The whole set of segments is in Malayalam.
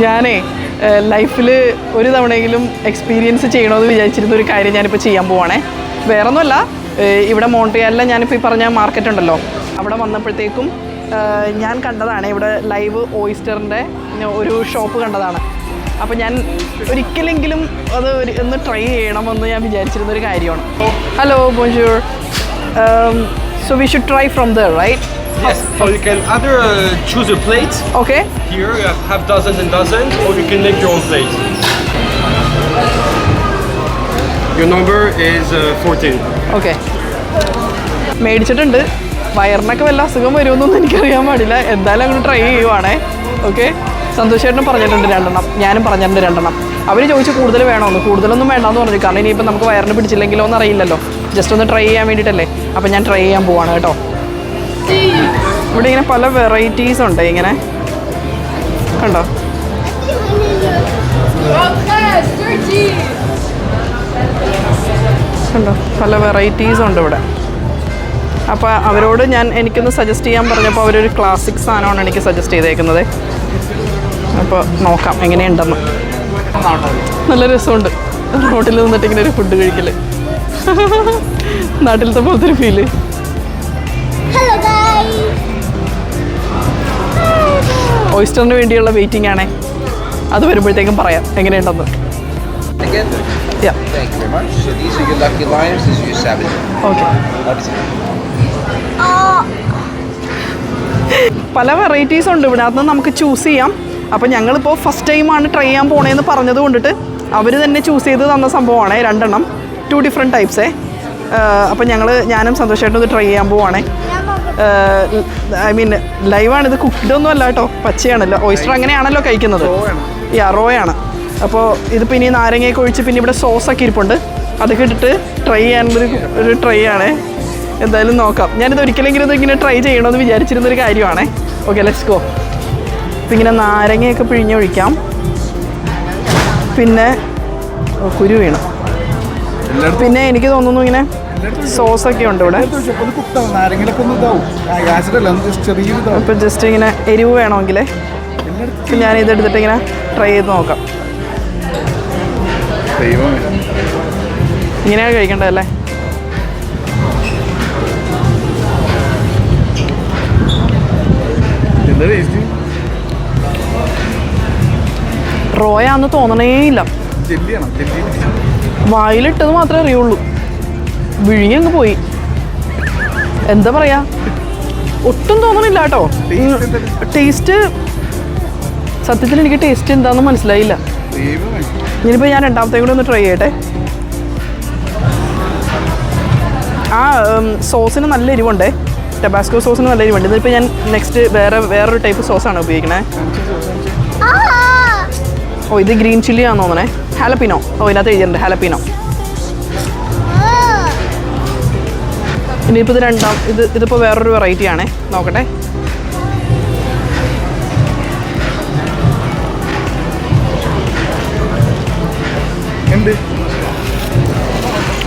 ഞാനേ ലൈഫിൽ ഒരു തവണയെങ്കിലും എക്സ്പീരിയൻസ് ചെയ്യണമെന്ന് വിചാരിച്ചിരുന്ന ഒരു കാര്യം ഞാനിപ്പോൾ ചെയ്യാൻ പോവാണേ. വേറെ ഒന്നുമല്ല, ഇവിടെ മോൺട്രിയാലിലെ ഞാനിപ്പോൾ ഈ പറഞ്ഞ മാർക്കറ്റ് ഉണ്ടല്ലോ, അവിടെ വന്നപ്പോഴത്തേക്കും ഞാൻ കണ്ടതാണ് ഇവിടെ ലൈവ് ഓയിസ്റ്ററിൻ്റെ ഒരു ഷോപ്പ് കണ്ടതാണ്. അപ്പോൾ ഞാൻ ഒരിക്കലെങ്കിലും അത് ഒന്ന് ട്രൈ ചെയ്യണമെന്ന് ഞാൻ വിചാരിച്ചിരുന്നൊരു കാര്യമാണ്. Hello ബോൺജൂർ. So we should try from there, right? Yes, so you can either choose a plate. Okay. Here you have dozens and dozens, or you can make your own plate. Your number is 14. Okay. മേടിച്ചിട്ടുണ്ട്. വയറിനൊക്കെ വല്ല അസുഖം വരുമെന്നൊന്നും എനിക്കറിയാൻ പാടില്ല. എന്തായാലും അങ്ങോട്ട് ട്രൈ ചെയ്യുവാണേ. ഓക്കെ. സന്തോഷേട്ടനും പറഞ്ഞിട്ടുണ്ട് 2 ഞാനും പറഞ്ഞിട്ടുണ്ട് 2. അവർ ചോദിച്ചു കൂടുതൽ വേണമെന്ന്. കൂടുതലൊന്നും വേണ്ടാന്ന് പറഞ്ഞു. കാരണം ഇനിയിപ്പോൾ നമുക്ക് വയറിന് പിടിച്ചില്ലെങ്കിലോ എന്ന് അറിയില്ലല്ലോ. ജസ്റ്റ് ഒന്ന് ട്രൈ ചെയ്യാൻ വേണ്ടിയിട്ടല്ലേ. അപ്പോൾ ഞാൻ ട്രൈ ചെയ്യാൻ പോവാണ് കേട്ടോ. ഇവിടെ ഇങ്ങനെ പല വെറൈറ്റീസ് ഉണ്ട്. ഇങ്ങനെ കണ്ടോ, കണ്ടോ, പല വെറൈറ്റീസ് ഉണ്ട് ഇവിടെ. അപ്പോൾ അവരോട് എനിക്കൊന്ന് സജസ്റ്റ് ചെയ്യാൻ പറഞ്ഞപ്പോൾ അവരൊരു ക്ലാസിക് സാധനമാണ് എനിക്ക് സജസ്റ്റ് ചെയ്തേക്കുന്നത്. അപ്പോൾ നോക്കാം എങ്ങനെയുണ്ടെന്ന്. നല്ല രസമുണ്ട് റോട്ടിൽ നിന്നിട്ട് ഇങ്ങനെ ഒരു ഫുഡ് കഴിക്കൽ. നാട്ടിലത്തെ പോലത്തെ ഒരു ഫീല്. ഓയിസ്റ്ററിന് വേണ്ടിയുള്ള വെയിറ്റിംഗ് ആണേ. അത് വരുമ്പോഴത്തേക്കും പറയാം എങ്ങനെയുണ്ടെന്ന്. Yeah. Thank you very much. So these are your lucky lions, this is your savage. Okay. പല വെറൈറ്റീസ് ഉണ്ട് ഇവിടെ. അതൊന്നും നമുക്ക് ചൂസ് ചെയ്യാം. അപ്പോൾ ഞങ്ങളിപ്പോൾ ഫസ്റ്റ് ടൈമാണ് ട്രൈ ചെയ്യാൻ പോണേന്ന് പറഞ്ഞത് കൊണ്ടിട്ട് അവർ തന്നെ ചൂസ് ചെയ്ത് തന്ന സംഭവമാണ് 2 2 ഡിഫറെൻറ്റ് ടൈപ്സേ. അപ്പോൾ ഞാനും സന്തോഷമായിട്ടും ഇത് ട്രൈ ചെയ്യാൻ പോവാണേ. ഐ മീൻ ലൈവാണ്, ഇത് കുക്ക്ഡ് ഒന്നും അല്ല കേട്ടോ, പച്ചയാണല്ലോ. ഓയിസ്റ്റർ അങ്ങനെയാണല്ലോ കഴിക്കുന്നത്. റോയാണ്. അപ്പോൾ ഇതിപ്പോൾ ഇനി നാരങ്ങയൊക്കെ ഒഴിച്ച് പിന്നെ ഇവിടെ സോസൊക്കെ ഇരിപ്പുണ്ട്. അതൊക്കെ ഇട്ടിട്ട് ട്രൈ ചെയ്യാനുള്ളൊരു ട്രൈ ആണ്. എന്തായാലും നോക്കാം. ഞാനിത് ഒരിക്കലെങ്കിലും ഇതിങ്ങനെ ട്രൈ ചെയ്യണമെന്ന് വിചാരിച്ചിരുന്നൊരു കാര്യമാണ്. Okay, let's go. അപ്പം ഇങ്ങനെ നാരങ്ങയൊക്കെ പിഴിഞ്ഞൊഴിക്കാം. പിന്നെ കുരു വീണം. പിന്നെ എനിക്ക് തോന്നുന്നു ഇങ്ങനെ സോസൊക്കെ ഉണ്ട് ഇവിടെ. ഇപ്പം ജസ്റ്റ് ഇങ്ങനെ എരിവ് വേണമെങ്കിൽ ഞാനിതെടുത്തിട്ട് ഇങ്ങനെ ട്രൈ ചെയ്ത് നോക്കാം. ഇങ്ങനെയാണ് കഴിക്കേണ്ടതല്ലേ. റോയാന്ന് തോന്നണേയില്ല. വായിലിട്ടത് മാത്രമേ അറിയുള്ളൂ. വിഴുങ്ങി അങ്ങ് പോയി. എന്താ പറയാ, ഒട്ടും തോന്നണില്ല കേട്ടോ. ടേസ്റ്റ് സത്യത്തിൽ എനിക്ക് ടേസ്റ്റ് എന്താണെന്ന് മനസ്സിലായില്ല. ഇനിയിപ്പോൾ ഞാൻ 2ാമത്തെ കൂടെ ഒന്ന് ട്രൈ ചെയ്യട്ടെ. ആ സോസിന് നല്ല എരിവുണ്ടേ. ടബാസ്കോ സോസിന് നല്ല എരിവുണ്ട്. ഇതിപ്പോൾ ഞാൻ നെക്സ്റ്റ് വേറൊരു ടൈപ്പ് സോസാണ് ഉപയോഗിക്കണേ. ഓ, ഇത് ഗ്രീൻ ചില്ലി ആണെന്ന് തോന്നണേ. ഹാലപ്പിനോ. ഓ, ഇതിനകത്ത് എഴുതിയിട്ടുണ്ട് ഹാലപ്പിനോ. ഇനിയിപ്പോൾ ഇതിപ്പോൾ വേറൊരു വെറൈറ്റി ആണേ. നോക്കട്ടെ.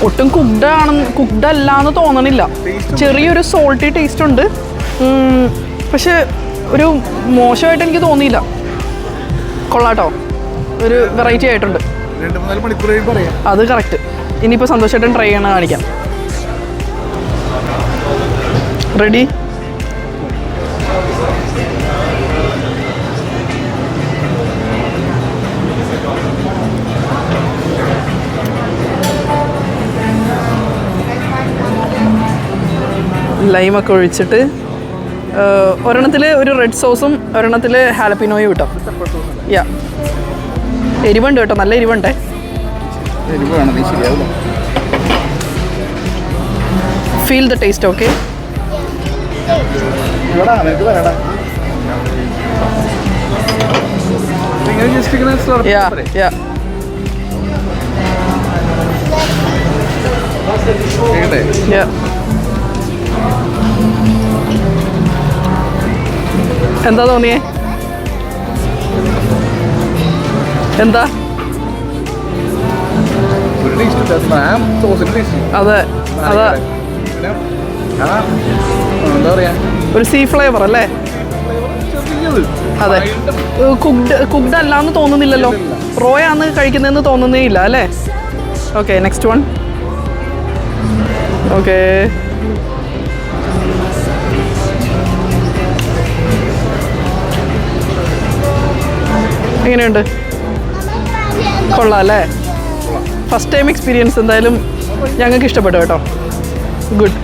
ഒട്ടും കുക്ക്ഡ് അല്ലാന്ന് തോന്നണില്ല. ചെറിയൊരു സോൾട്ടി ടേസ്റ്റ് ഉണ്ട്. പക്ഷെ ഒരു മോശമായിട്ട് എനിക്ക് തോന്നിയില്ല. കൊള്ളാട്ടോ, ഒരു വെറൈറ്റി ആയിട്ടുണ്ട്. 2-3 മണിക്കൂർ പറയാം. അത് കറക്റ്റ്. ഇനിയിപ്പോൾ സന്തോഷമായിട്ടും ട്രൈ ചെയ്യണം, കാണിക്കാം. റെഡി? ലൈമൊക്കെ ഒഴിച്ചിട്ട് ഒരെണ്ണത്തിൽ ഒരു റെഡ് സോസും ഒരെണ്ണത്തിൽ ഹാലപ്പിനോയും കിട്ടും. യാ, എരിവുണ്ട് കേട്ടോ, നല്ല എരിവുണ്ടേ. Feel the taste. ഓക്കെ, എന്താ തോന്നിയേ? എന്താ? അതെ അതെ, എന്താ പറയാ, ഒരു സീ ഫ്ലേവർ അല്ലേ? അതെ, കുക്ക്ഡ് അല്ലാന്ന് തോന്നുന്നില്ലല്ലോ, റോ ആന്ന് കഴിക്കുന്നതെന്ന് തോന്നുന്നേ ഇല്ല അല്ലേ. Okay, next one. ഓക്കെ, എങ്ങനെയുണ്ട്? കൊള്ളാം അല്ലേ? ഫസ്റ്റ് ടൈം എക്സ്പീരിയൻസ് എന്തായാലും ഞങ്ങൾക്ക് ഇഷ്ടപ്പെട്ടു കേട്ടോ. ഗുഡ്.